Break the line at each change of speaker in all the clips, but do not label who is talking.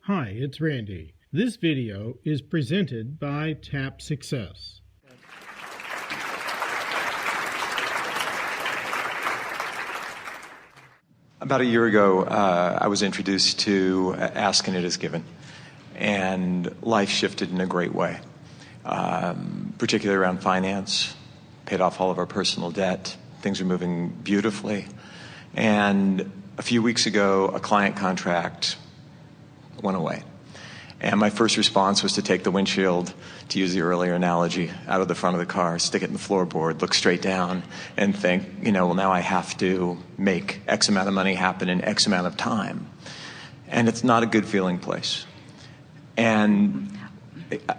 Hi, it's Randy. This video is presented by Tap Success.
About a year ago, I was introduced to Ask and It Is Given, and life shifted in a great way, particularly around finance. Paid off all of our personal debt. Things are moving beautifully. And a few weeks ago, a client contract went away. And my first response was to take the windshield, to use the earlier analogy, out of the front of the car, stick it in the floorboard, look straight down, and think, well, now I have to make X amount of money happen in X amount of time. And it's not a good feeling place. And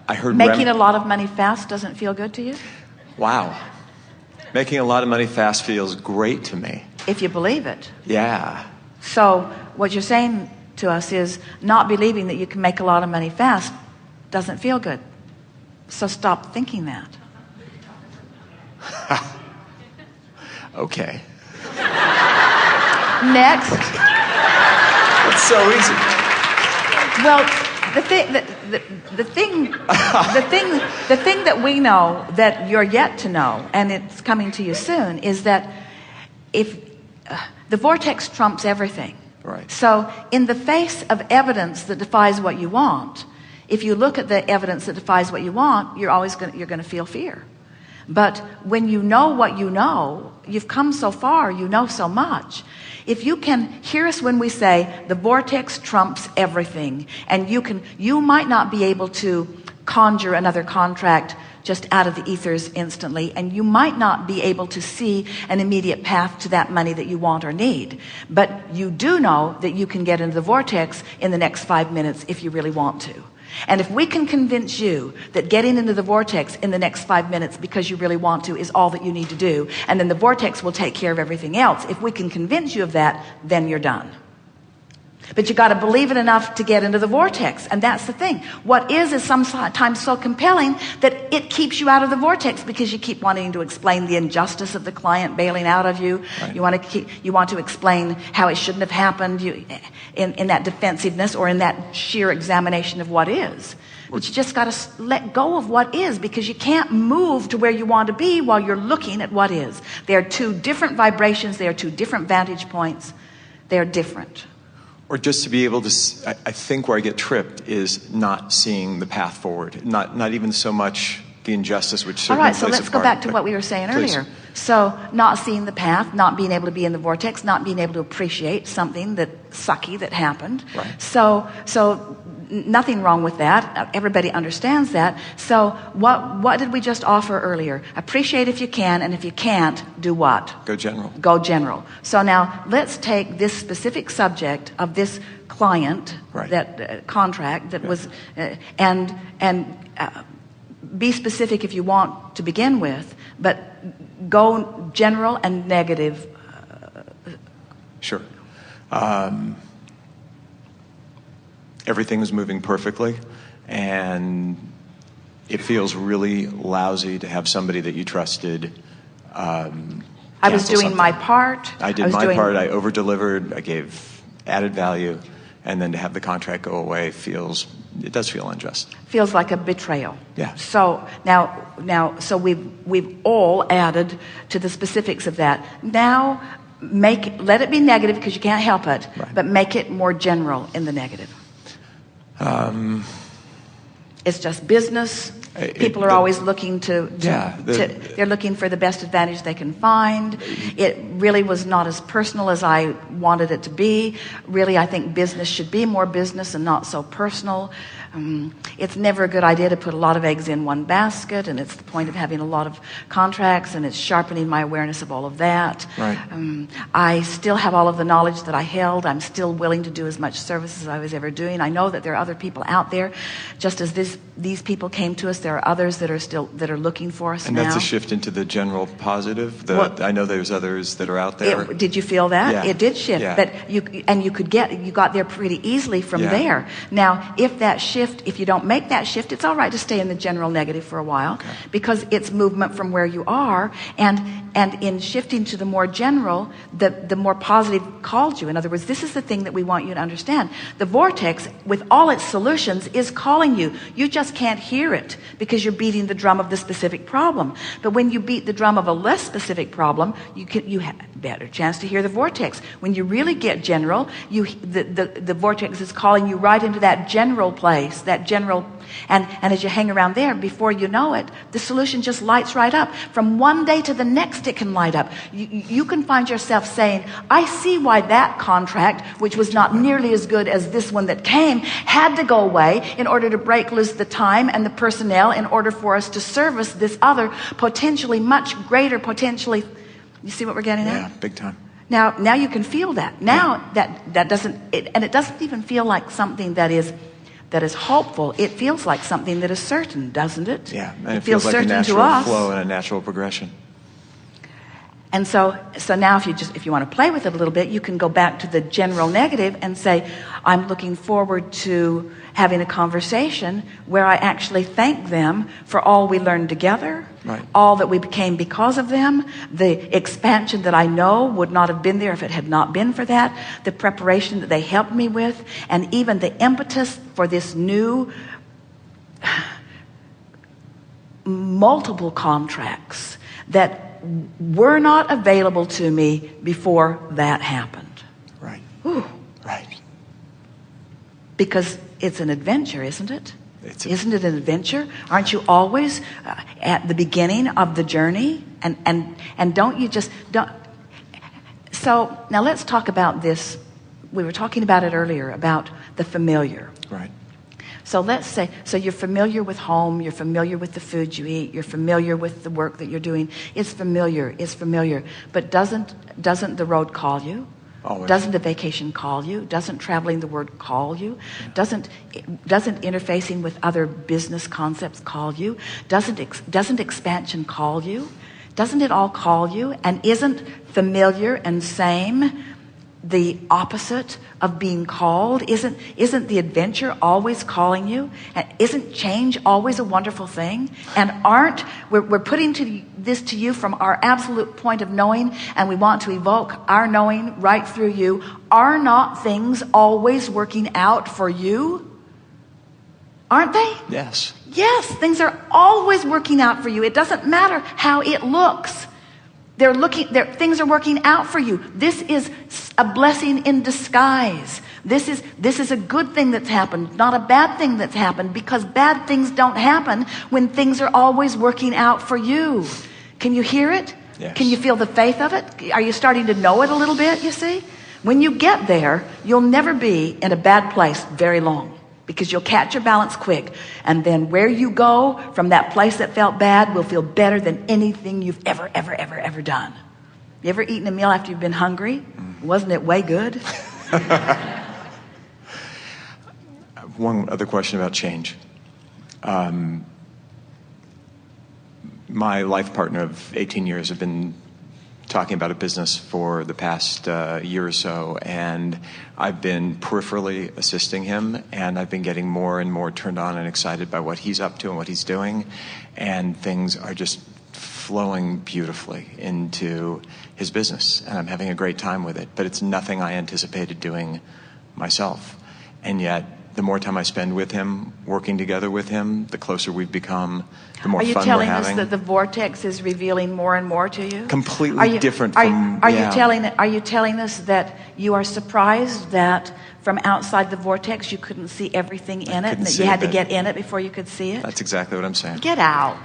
I heard...
Making a lot of money fast doesn't feel good to you?
Wow. Making a lot of money fast feels great to me.
If you believe it.
Yeah.
So what you're saying to us is not believing that you can make a lot of money fast doesn't feel good. So stop thinking that.
Okay.
Next.
It's so easy.
Well, the thing that we know that you're yet to know, and it's coming to you soon, is that if the vortex trumps everything.
Right.
So in the face of evidence that defies what you want, if you look at the evidence that defies what you want, you're going to feel fear. But when you know what you know, you've come so far, you know so much. If you can hear us when we say the vortex trumps everything, and you might not be able to conjure another contract just out of the ethers instantly, and you might not be able to see an immediate path to that money that you want or need, but you do know that you can get into the vortex in the next 5 minutes if you really want to. And if we can convince you that getting into the vortex in the next 5 minutes because you really want to is all that you need to do, and then the vortex will take care of everything else, if we can convince you of that, then you're done. But you got to believe it enough to get into the vortex, and that's the thing. What is sometimes so compelling that it keeps you out of the vortex because you keep wanting to explain the injustice of the client bailing out of you.
Right.
You want to explain how it shouldn't have happened. In that defensiveness or in that sheer examination of what is. But you just got to let go of what is, because you can't move to where you want to be while you're looking at what is. They are two different vibrations. They are two different vantage points. They are different.
Or just to be able to, I think where I get tripped is not seeing the path forward. Not even so much the injustice, which certainly plays a part.
All right, so let's go back to what we were saying earlier. So not seeing the path, not being able to be in the vortex, not being able to appreciate something sucky that happened.
Right.
So nothing wrong with that. Everybody understands that. So what did we just offer earlier? Appreciate if you can, and if you can't, do what?
Go general.
Go general. So now let's take this specific subject of this client,
right.
that contract that was, and be specific if you want to begin with, but go general and negative.
Sure. Everything is moving perfectly, and it feels really lousy to have somebody that you trusted
I was doing
something.
my part.
I did my part. I over-delivered. I gave added value, and then to have the contract go away it does feel unjust.
Feels like a betrayal.
Yeah.
So now, so we've all added to the specifics of that. Now, let it be negative because you can't help it,
right.
But make it more general in the negative. It's just business. People are always looking they're looking for the best advantage they can find. It really was not as personal as I wanted it to be. Really, I think business should be more business and not so personal. It's never a good idea to put a lot of eggs in one basket, and it's the point of having a lot of contracts, and it's sharpening my awareness of all of that.
Right.
I still have all of the knowledge that I held. I'm still willing to do as much service as I was ever doing. I know that there are other people out there, just as these people came to us There are others that are looking for us
And
now.
that's a shift into the general positive. I know there's others that are out there.
Did you feel that?
Yeah.
It did shift,
Yeah.
but you got there pretty easily from
Yeah.
there. Now, if you don't make that shift, it's all right to stay in the general negative for a while, because it's movement from where you are, and in shifting to the more general, the more positive called you. In other words, this is the thing that we want you to understand. The vortex, with all its solutions, is calling you. You just can't hear it because you're beating the drum of the specific problem. But when you beat the drum of a less specific problem, you have a better chance to hear the vortex. When you really get general, the vortex is calling you right into that general place, that general. And as you hang around there, before you know it, the solution just lights right up. From one day to the next, it can light up. You can find yourself saying, I see why that contract, which was not nearly as good as this one that came, had to go away in order to break loose the time and the personnel in order for us to service this other potentially much greater, potentially. You see what we're getting at?
Yeah, big time.
Now you can feel that. Now that doesn't, and it doesn't even feel like something that is hopeful. It feels like something that is certain, doesn't it?
Yeah, and it
feels
feels like a
certain to
natural
us.
flow and a natural progression.
And so now if you want to play with it a little bit, you can go back to the general negative and say, I'm looking forward to having a conversation where I actually thank them for all we learned together,
right.
all that we became because of them, the expansion that I know would not have been there if it had not been for that, the preparation that they helped me with, and even the impetus for this new multiple contracts that were not available to me before that happened.
Right.
Ooh.
Right.
Because it's an adventure, isn't it?
Isn't
it an adventure? Aren't you always at the beginning of the journey? And don't you just don't? So now let's talk about this. We were talking about it earlier, about the familiar.
Right.
So let's say, so you're familiar with home, you're familiar with the food you eat, you're familiar with the work that you're doing. It's familiar. But doesn't the road call you?
Always.
Doesn't the vacation call you? Doesn't traveling the word call you? Doesn't interfacing with other business concepts call you? Doesn't expansion call you? Doesn't it all call you? And isn't familiar and same the opposite of being called? Isn't the adventure always calling you? And isn't change always a wonderful thing? And we're putting this to you from our absolute point of knowing, and we want to evoke our knowing right through you. Are not things always working out for you? Aren't they?
Yes.
Yes, things are always working out for you. It doesn't matter how it looks. Things are working out for you. This is a blessing in disguise. This is a good thing that's happened, not a bad thing that's happened, because bad things don't happen when things are always working out for you. Can you hear it?
Yes.
Can you feel the faith of it? Are you starting to know it a little bit, you see? When you get there, you'll never be in a bad place very long, because you'll catch your balance quick. And then where you go from that place that felt bad will feel better than anything you've ever done. You ever eaten a meal after you've been hungry? Wasn't it way good?
One other question about change. My life partner of 18 years have been talking about a business for the past year or so, and I've been peripherally assisting him, and I've been getting more and more turned on and excited by what he's up to and what he's doing, and things are just flowing beautifully into his business, and I'm having a great time with it, but it's nothing I anticipated doing myself. And yet, the more time I spend with him, working together with him, the closer we've become, the more fun we're having.
Are you telling us that the vortex is revealing more and more to you?
Completely different from...
Are you telling us that you are surprised that from outside the vortex you couldn't see everything in it, and that you had to get in it before you could see it?
That's exactly what I'm saying.
Get out.